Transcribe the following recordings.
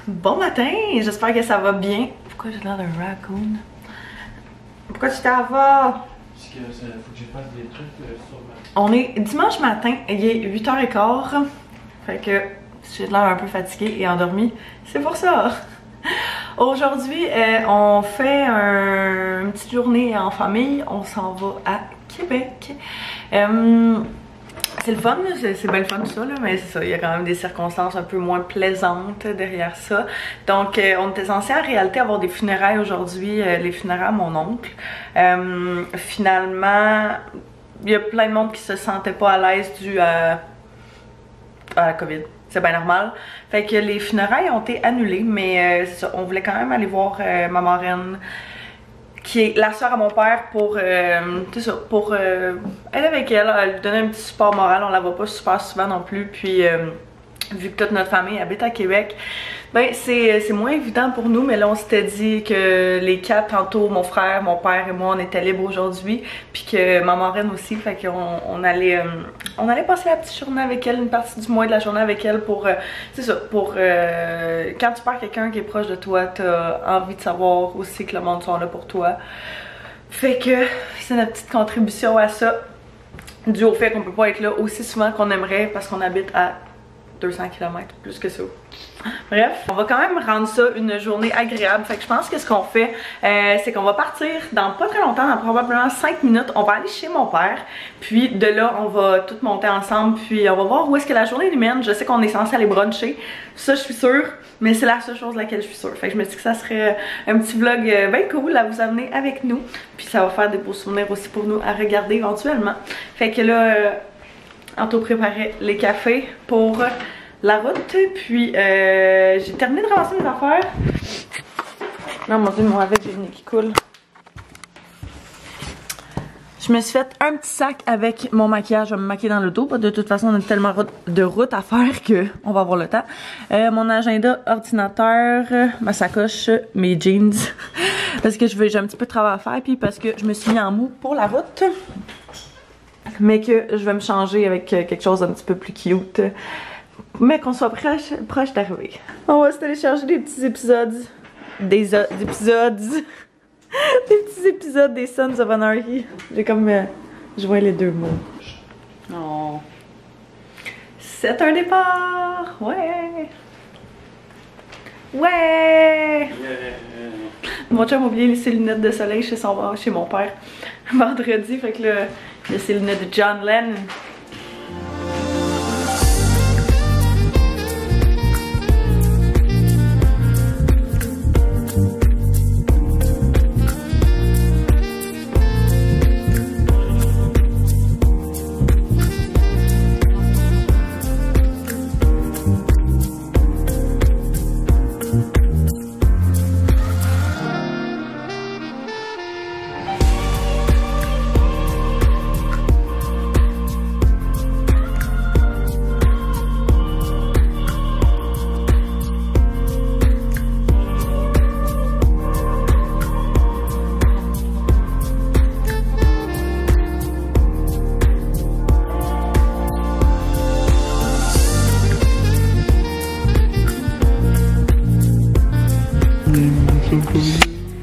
Bon matin, j'espère que ça va bien. Pourquoi j'ai l'air d'un raccoon? Pourquoi tu t'en vas? Parce que faut que je fasse des trucs sur ma... On est dimanche matin, il est 8h15. Fait que j'ai l'air un peu fatiguée et endormie. C'est pour ça. Aujourd'hui, on fait une petite journée en famille. On s'en va à Québec. C'est le fun, c'est bien le fun tout ça, là, mais c'est ça, il y a quand même des circonstances un peu moins plaisantes derrière ça. Donc, on était censé en réalité avoir des funérailles aujourd'hui, les funérailles à mon oncle. Finalement, il y a plein de monde qui se sentait pas à l'aise dû à la COVID. C'est bien normal. Fait que les funérailles ont été annulées, mais c'est ça, on voulait quand même aller voir ma marraine, qui est la soeur à mon père, pour pour être avec elle, lui donner un petit support moral. On la voit pas super souvent non plus, puis vu que toute notre famille habite à Québec, ben c'est moins évident pour nous, mais là on s'était dit que les quatre, tantôt mon frère, mon père et moi, on était libres aujourd'hui, puis que ma marraine aussi, fait qu'on allait passer la petite journée avec elle, une partie du mois de la journée avec elle pour, c'est ça, pour quand tu perds quelqu'un qui est proche de toi, t'as envie de savoir aussi que le monde sont là pour toi. Fait que c'est notre petite contribution à ça, dû au fait qu'on peut pas être là aussi souvent qu'on aimerait parce qu'on habite à 200 km, plus que ça. Bref, on va quand même rendre ça une journée agréable. Fait que je pense que ce qu'on fait, c'est qu'on va partir dans pas très longtemps, dans probablement 5 minutes. On va aller chez mon père, puis de là, on va tout monter ensemble, puis on va voir où est-ce que la journée nous mène. Je sais qu'on est censé aller bruncher, ça je suis sûre, mais c'est la seule chose de laquelle je suis sûre. Fait que je me dis que ça serait un petit vlog bien cool à vous amener avec nous, puis ça va faire des beaux souvenirs aussi pour nous à regarder éventuellement. Fait que là, Anto préparait les cafés pour la route, puis j'ai terminé de ramasser mes affaires. Non, mon dieu, mon avec j'ai le nez qui coule. Je me suis fait un petit sac avec mon maquillage. Je vais me maquiller dans l'auto. De toute façon, on a tellement de route à faire qu'on va avoir le temps. Mon agenda, ordinateur, ma sacoche, mes jeans. Parce que j'ai un petit peu de travail à faire, puis parce que je me suis mis en mou pour la route. Mais que je vais me changer avec quelque chose d'un petit peu plus cute. Mais qu'on soit proche d'arriver. On va se télécharger des petits épisodes. Des petits épisodes des Sons of Anarchy. J'ai comme joint les deux mots. Oh. C'est un départ! Ouais! Ouais! Mon chum a oublié ses lunettes de soleil chez mon père vendredi, fait que là, il y a ses lunettes de John Lennon.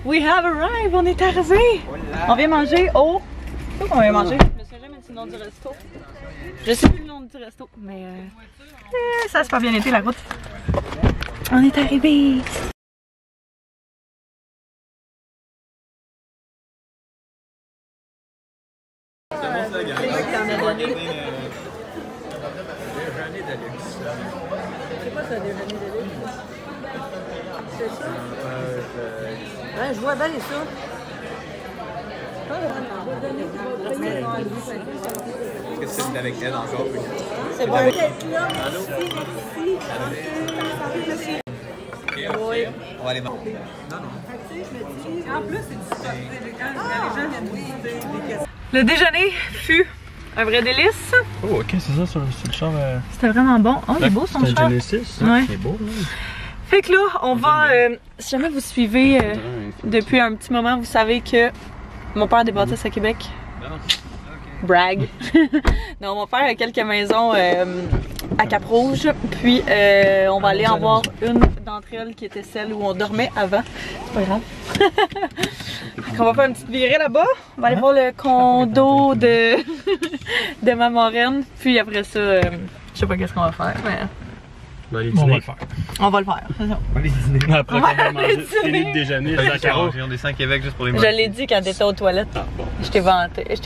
We have arrived, on est arrivé. On vient manger au... C'est quoi qu'on vient manger? Je me souviens jamais du nom du resto. Je sais plus le nom du resto, mais ça c'est pas bien été la route. On est arrivé. C'est quoi ça, déjeuner de luxe? C'est ça? Ouais, je vois bien ça. Est-ce que c'est avec elle encore? C'est bon. Oui. On va aller manger. Non, non. En plus, c'est du quand les gens viennent visiter des questions. Le déjeuner fut un vrai délice. Oh, ok, c'est ça, sur le char. C'était vraiment bon. Oh, il est beau son char. C'est un Genesis, ouais. C'est beau, là. Fait que là, on va... si jamais vous suivez depuis un petit moment, vous savez que mon père a des bâtisses à Québec. Brag. Non, on va faire quelques maisons à Cap-Rouge, puis on va aller en voir une d'entre elles qui était celle où on dormait avant. C'est pas grave. On va faire une petite virée là-bas. On va aller voir le condo de de ma marraine, puis après ça, je sais pas qu'est-ce qu'on va faire, mais On va le faire. on va le faire. C'est ça. On va les dîner. Après, on va manger fini de déjeuner. On descend à Québec juste pour les Je manger. l'ai dit quand t'étais aux toilettes. Ah, bon. Je t'ai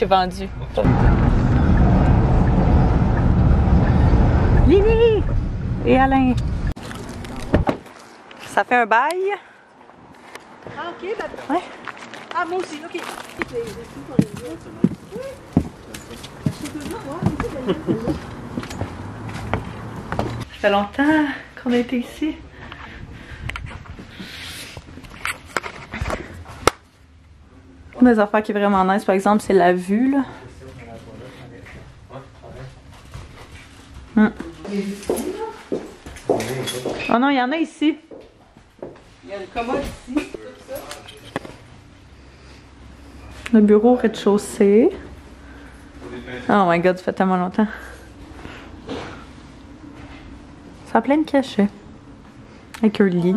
vendu. Lily et Alain. Ça fait un bail. Ah, ok, bah. Ouais. Ah, moi aussi, ok. Ça fait longtemps qu'on a été ici. Une des affaires qui est vraiment nice, par exemple, c'est la vue, là. Oh non, il y en a ici. Il y a le commode ici. Le bureau au rez-de-chaussée. Oh my god, ça fait tellement longtemps. Ça a plein de cachets. Avec un lit.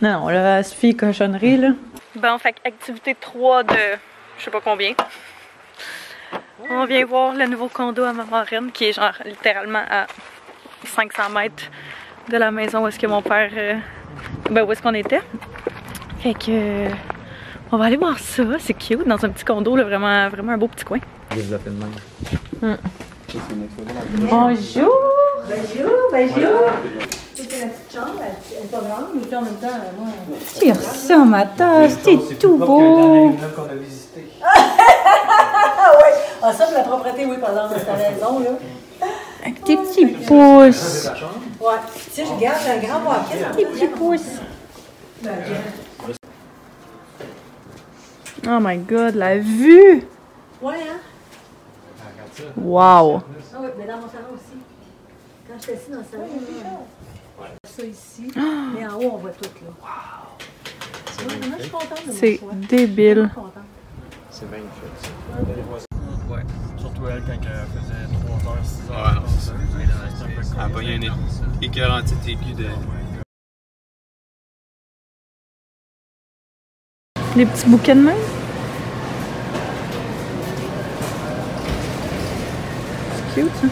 Non, là, ça suffit cochonnerie, là. Bon, fait activité 3 de je sais pas combien. On vient voir le nouveau condo à ma marraine qui est genre littéralement à 500 mètres de la maison où est-ce que mon père... où est-ce qu'on était. Fait que... on va aller voir ça, c'est cute, dans un petit condo, là, vraiment un beau petit coin. Bonjour! Bonjour! C'était la petite chambre, elle est pas grande, mais puis en même temps, moi. Tire ça, ma tasse, c'est tout beau! Ah ouais! Ah, ça, c'est la propreté, oui, par exemple, c'est ta raison, là. Avec tes petits pouces! Ouais. Tu sais, je garde un grand walk-in. Tes petits pouces! Oh my god, la vue! Ouais, hein? Wow! Ah oui, mais dans mon salon aussi. Quand je suis assis dans le salon, là, ça ici, mais en haut, on voit tout, là. Wow! Ouais, moi, je suis contente de mon C'est choix. débile. Je suis contente. C'est bien fait. Ouais. Surtout elle, quand elle faisait 3 heures, 6 heures. Ouais, non, c'est ça. Elle a pogné un écœurant titre aigu de. Des petits bouquets de main. C'est cute, ça.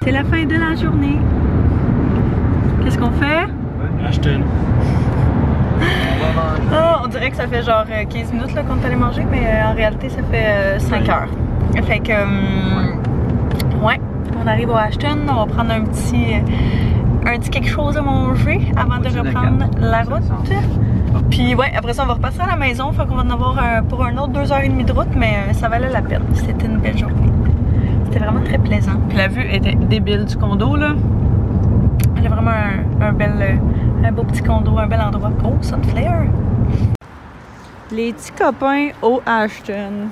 C'est la fin de la journée. Qu'est-ce qu'on fait? Ashton. Oh, on dirait que ça fait genre 15 minutes qu'on est allé manger, mais en réalité ça fait 5 heures. Fait que, ouais, on arrive au Ashton, on va prendre un petit quelque chose à manger avant de reprendre la route. Puis ouais, après ça on va repasser à la maison, fait qu'on va en avoir pour un autre 2h30 de route, mais ça valait la peine. C'était une belle journée. C'était vraiment très plaisant. Puis la vue était débile du condo, là. Elle a vraiment un beau petit condo, un bel endroit. Oh, Sunflare! Les petits copains au Ashton.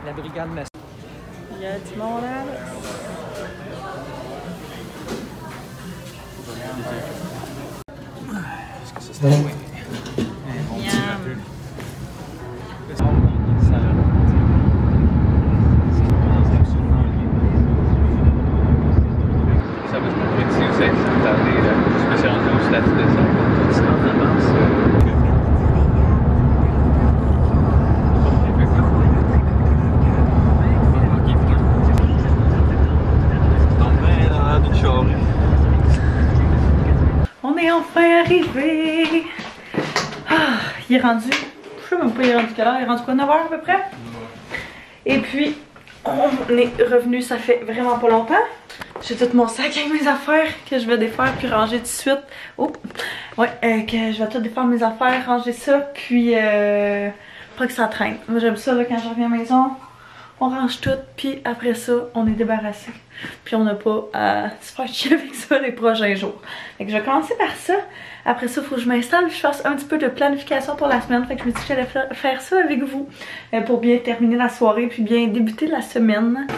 La brigade massive. Il y a du monde là. Est-ce que ça c'est oui? Miam. Ça va se montrer ici aussi, je me suis rendu au statut de ça. Tu te rends en avance. On est enfin arrivé. Ah, il est rendu. Je sais même pas, il est rendu quelle heure? Il est rendu quoi, 9h à peu près? Et puis, on est revenu, ça fait vraiment pas longtemps. J'ai tout mon sac avec mes affaires que je vais défaire puis ranger tout de suite. Oh! Ouais, que je vais tout défaire mes affaires, ranger ça, puis pas que ça traîne. Moi j'aime ça là, quand je reviens à la maison. on range tout, puis après ça, on est débarrassé. Puis on n'a pas à se faire chier avec ça les prochains jours. Fait que je vais commencer par ça. Après ça, il faut que je m'installe, je fasse un petit peu de planification pour la semaine. Fait que je me dis que j'allais faire ça avec vous pour bien terminer la soirée, puis bien débuter la semaine.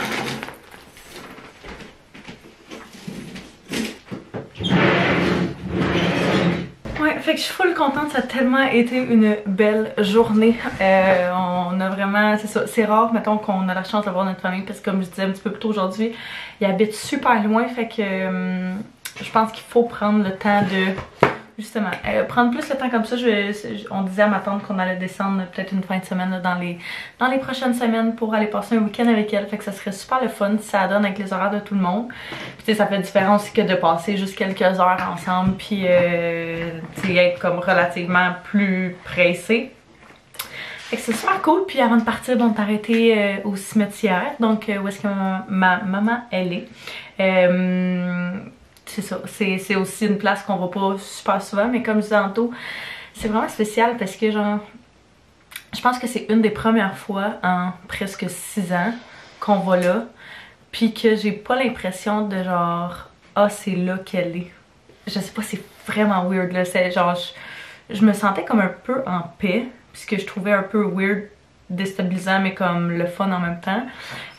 Ouais, fait que je suis full contente, ça a tellement été une belle journée. On a vraiment, c'est ça, c'est rare, mettons, qu'on a la chance d'avoir notre famille, parce que comme je disais un petit peu plus tôt aujourd'hui, ils habitent super loin, fait que je pense qu'il faut prendre le temps de, justement, prendre plus le temps comme ça. On disait à ma tante qu'on allait descendre peut-être une fin de semaine là, dans les prochaines semaines pour aller passer un week-end avec elle, fait que ça serait super le fun si ça donne avec les horaires de tout le monde. Puis tu sais, ça fait différent aussi que de passer juste quelques heures ensemble, puis tu sais, être comme relativement plus pressé. Fait que c'est super cool. Puis avant de partir, on est arrêté au cimetière, donc où est-ce que ma maman elle est. C'est ça, c'est aussi une place qu'on va pas super souvent, mais comme je disais tantôt, c'est vraiment spécial parce que genre, je pense que c'est une des premières fois en presque 6 ans qu'on va là, puis que j'ai pas l'impression de genre, ah c'est là qu'elle est. Je sais pas, c'est vraiment weird là, c'est genre, je me sentais comme un peu en paix, puisque je trouvais un peu weird, déstabilisant mais comme le fun en même temps.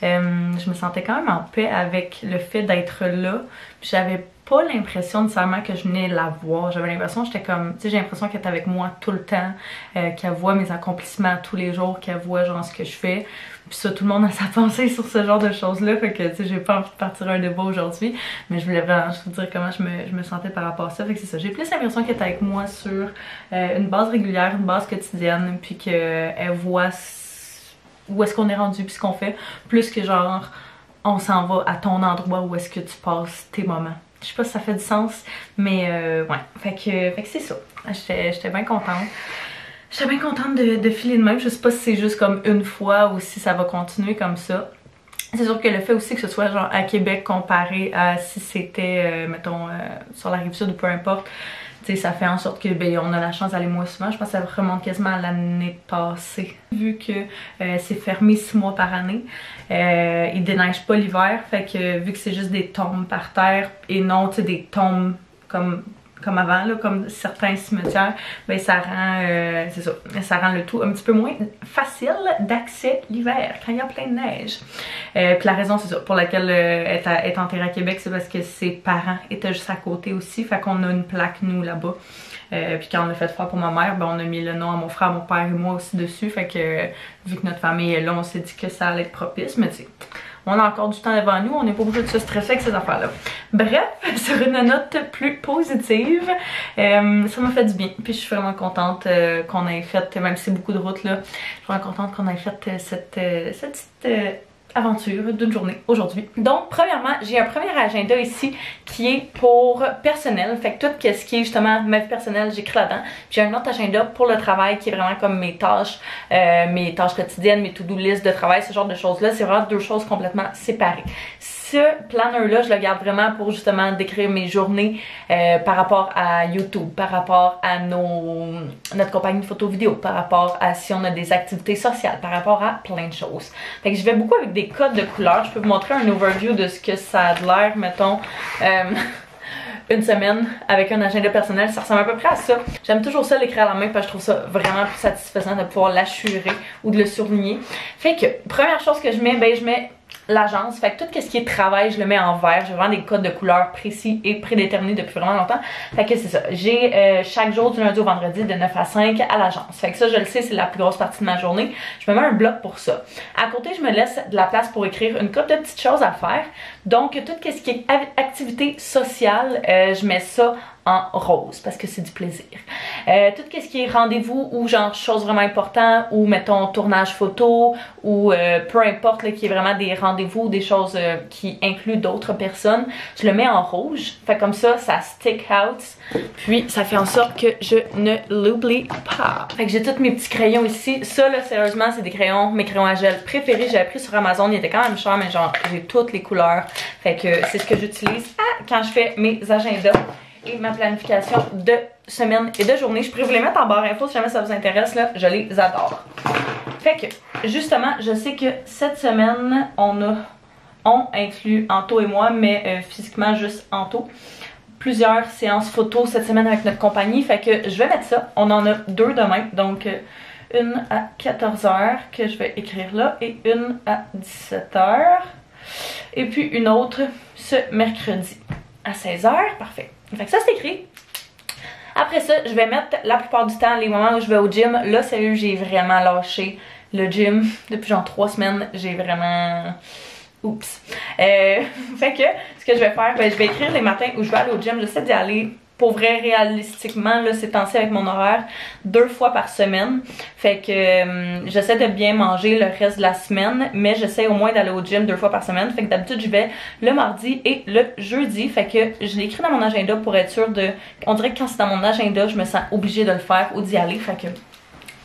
Je me sentais quand même en paix avec le fait d'être là, puis j'avais pas l'impression nécessairement que je venais la voir. J'avais l'impression, j'étais comme, tu sais, j'ai l'impression qu'elle est avec moi tout le temps, qu'elle voit mes accomplissements tous les jours, qu'elle voit genre ce que je fais. Puis ça, tout le monde a sa pensée sur ce genre de choses-là, fait que tu sais, j'ai pas envie de partir un débat aujourd'hui, mais je voulais vraiment vous dire comment je me sentais par rapport à ça. Fait que c'est ça, j'ai plus l'impression qu'elle est avec moi sur une base régulière, une base quotidienne, puis qu'elle voit où est-ce qu'on est rendu puis ce qu'on fait, plus que genre on s'en va à ton endroit où est-ce que tu passes tes moments. Je sais pas si ça fait du sens, mais ouais, fait que c'est ça. J'étais bien contente. J'étais bien contente de filer de même. Je sais pas si c'est juste comme une fois ou si ça va continuer comme ça. C'est sûr que le fait aussi que ce soit genre à Québec comparé à si c'était, mettons, sur la Rive-Sud ou peu importe, tu sais, ça fait en sorte que ben, on a la chance d'aller moins souvent. Je pense que ça remonte quasiment à l'année passée. Vu que c'est fermé 6 mois par année, il déneige pas l'hiver, fait que vu que c'est juste des tombes par terre et non tu sais des tombes comme avant, là, comme certains cimetières, ben ça rend c'est ça, ça rend le tout un petit peu moins facile d'accès l'hiver quand il y a plein de neige. Puis la raison c'est ça pour laquelle elle est enterrée à Québec, c'est parce que ses parents étaient juste à côté aussi, fait qu'on a une plaque nous là-bas. Puis quand on a fait faire pour ma mère, ben on a mis le nom à mon frère, mon père et moi aussi dessus, fait que vu que notre famille est là, on s'est dit que ça allait être propice, mais tu sais, on a encore du temps devant nous, on n'est pas obligé de se stresser avec ces affaires-là. Bref, sur une note plus positive, ça m'a fait du bien. Puis je suis vraiment contente qu'on ait fait, même si c'est beaucoup de route là, je suis vraiment contente qu'on ait fait cette petite aventure d'une journée aujourd'hui. Donc premièrement, j'ai un premier agenda ici qui est pour personnel, fait que tout ce qui est justement ma vie personnelle, j'écris là-dedans. J'ai un autre agenda pour le travail qui est vraiment comme mes tâches quotidiennes, mes to-do list de travail, ce genre de choses-là. C'est vraiment deux choses complètement séparées. Ce planner-là, je le garde vraiment pour justement décrire mes journées par rapport à YouTube, par rapport à notre compagnie de photo-vidéo, par rapport à si on a des activités sociales, par rapport à plein de choses. Fait que je vais beaucoup avec des codes de couleurs. Je peux vous montrer un overview de ce que ça a l'air, mettons, une semaine avec un agenda personnel, ça ressemble à peu près à ça. J'aime toujours ça l'écrire à la main parce que je trouve ça vraiment plus satisfaisant de pouvoir l'assurer ou de le surligner. Fait que, première chose que je mets, ben je mets l'agence, fait que tout ce qui est travail, je le mets en vert. J'ai vraiment des codes de couleurs précis et prédéterminés depuis vraiment longtemps. Fait que c'est ça. J'ai chaque jour du lundi au vendredi de 9 à 5 à l'agence. Fait que ça, je le sais, c'est la plus grosse partie de ma journée. Je me mets un bloc pour ça. À côté, je me laisse de la place pour écrire une couple de petites choses à faire. Donc, tout ce qui est activité sociale, je mets ça en rose parce que c'est du plaisir. Tout ce qui est rendez-vous ou genre choses vraiment importantes ou mettons tournage photo ou peu importe là, qui est vraiment des rendez-vous, des choses qui incluent d'autres personnes, je le mets en rouge. Fait comme ça stick out. Puis ça fait en sorte que je ne l'oublie pas. Fait que j'ai tous mes petits crayons ici. Ça là sérieusement c'est des crayons, mes crayons à gel préférés. J'avais pris sur Amazon, ils étaient quand même chers mais genre j'ai toutes les couleurs. Fait que c'est ce que j'utilise quand je fais mes agendas et ma planification de semaine et de journée. Je pourrais vous les mettre en barre info si jamais ça vous intéresse là, je les adore. Fait que, justement, je sais que cette semaine, on inclut Anto et moi, mais physiquement juste Anto, plusieurs séances photos cette semaine avec notre compagnie. Fait que je vais mettre ça. On en a 2 demain, donc une à 14h que je vais écrire là et une à 17h. Et puis une autre ce mercredi à 16h. Parfait. Fait que ça c'est écrit. Après ça, je vais mettre la plupart du temps les moments où je vais au gym. Là, sérieux, j'ai vraiment lâché le gym depuis genre 3 semaines. J'ai vraiment... Oups. Fait que ce que je vais faire, ben, je vais écrire les matins où je vais aller au gym. J'essaie d'y aller pour vrai réalistiquement là ces temps-ci avec mon horaire 2 fois par semaine. Fait que j'essaie de bien manger le reste de la semaine, mais j'essaie au moins d'aller au gym 2 fois par semaine. Fait que d'habitude je vais le mardi et le jeudi. Fait que je l'ai écrit dans mon agenda pour être sûre de... On dirait que quand c'est dans mon agenda, je me sens obligée de le faire ou d'y aller. Fait que...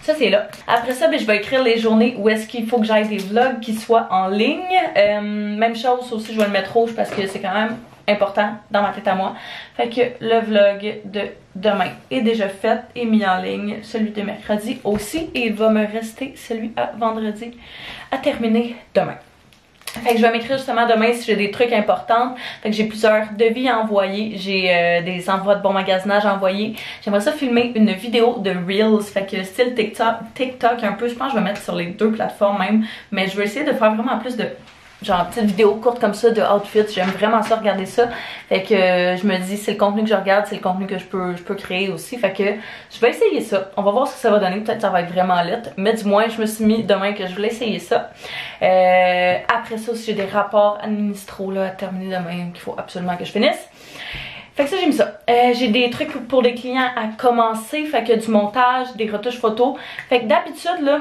ça c'est là. Après ça, ben, je vais écrire les journées où est-ce qu'il faut que j'aille des vlogs qui soient en ligne. Même chose aussi, je vais le mettre rouge parce que c'est quand même important dans ma tête à moi. Fait que le vlog de demain est déjà fait et mis en ligne. Celui de mercredi aussi. Et il va me rester celui à vendredi à terminer demain. Fait que je vais m'écrire justement demain si j'ai des trucs importants. Fait que j'ai plusieurs devis à envoyer. J'ai des envois de bon magasinage à envoyer. J'aimerais ça filmer une vidéo de Reels. Fait que style TikTok un peu. Je pense que je vais mettre sur les 2 plateformes même. Mais je vais essayer de faire vraiment plus de... genre petite vidéo courte comme ça de outfits. J'aime vraiment ça, regarder ça. Fait que je me dis c'est le contenu que je regarde, c'est le contenu que je peux créer aussi. Fait que je vais essayer ça. On va voir ce que ça va donner. Peut-être que ça va être vraiment lit. Mais du moins je me suis mis demain que je voulais essayer ça. Après ça aussi j'ai des rapports administraux là, à terminer demain qu'il faut absolument que je finisse. Fait que ça j'ai mis ça. J'ai des trucs pour des clients à commencer. Fait que du montage, des retouches photos. Fait que d'habitude là,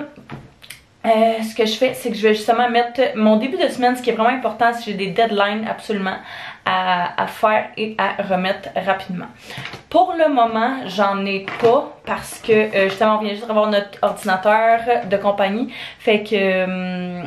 ce que je fais, c'est que je vais justement mettre mon début de semaine, ce qui est vraiment important, si j'ai des deadlines absolument à faire et à remettre rapidement. Pour le moment, j'en ai pas parce que justement on vient juste d'avoir notre ordinateur de compagnie. Fait que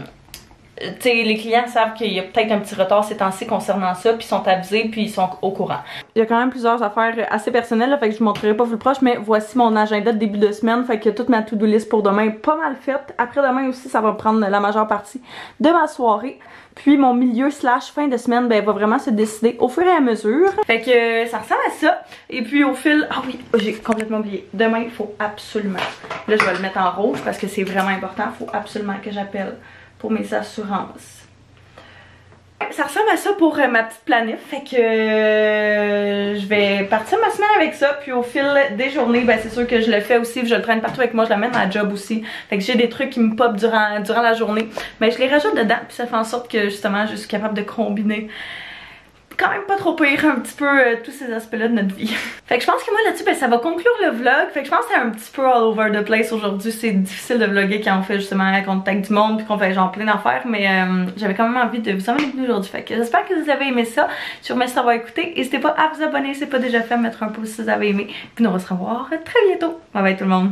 tu sais, les clients savent qu'il y a peut-être un petit retard ces temps-ci concernant ça, puis ils sont avisés, puis ils sont au courant. Il y a quand même plusieurs affaires assez personnelles, là, fait que je vous montrerai pas plus proche, mais voici mon agenda de début de semaine, fait que toute ma to-do list pour demain est pas mal faite. Après demain aussi, ça va prendre la majeure partie de ma soirée. Puis mon milieu / fin de semaine, ben, va vraiment se décider au fur et à mesure. Fait que ça ressemble à ça. Et puis au fil... ah oui, j'ai complètement oublié. Demain, il faut absolument... là, je vais le mettre en rouge parce que c'est vraiment important. Il faut absolument que j'appelle pour mes assurances. Ça ressemble à ça pour ma petite planif. Fait que je vais partir ma semaine avec ça. Puis au fil des journées, ben c'est sûr que je le fais aussi. Je le traîne partout avec moi. Je l'amène à la job aussi. Fait que j'ai des trucs qui me pop durant la journée. Mais je les rajoute dedans. Puis ça fait en sorte que justement je suis capable de combiner quand même pas trop pire un petit peu tous ces aspects-là de notre vie. Fait que je pense que moi là-dessus, ben, ça va conclure le vlog. Fait que je pense que c'est un petit peu all over the place aujourd'hui. C'est difficile de vlogger quand on fait justement contact du monde puis qu'on fait genre plein d'affaires. Mais j'avais quand même envie de vous emmener avec nous aujourd'hui. Fait que j'espère que vous avez aimé ça. Si vous remercie d'avoir écouté. N'hésitez pas à vous abonner si c'est pas déjà fait, mettre un pouce si vous avez aimé. Puis nous on va se revoir très bientôt. Bye bye tout le monde.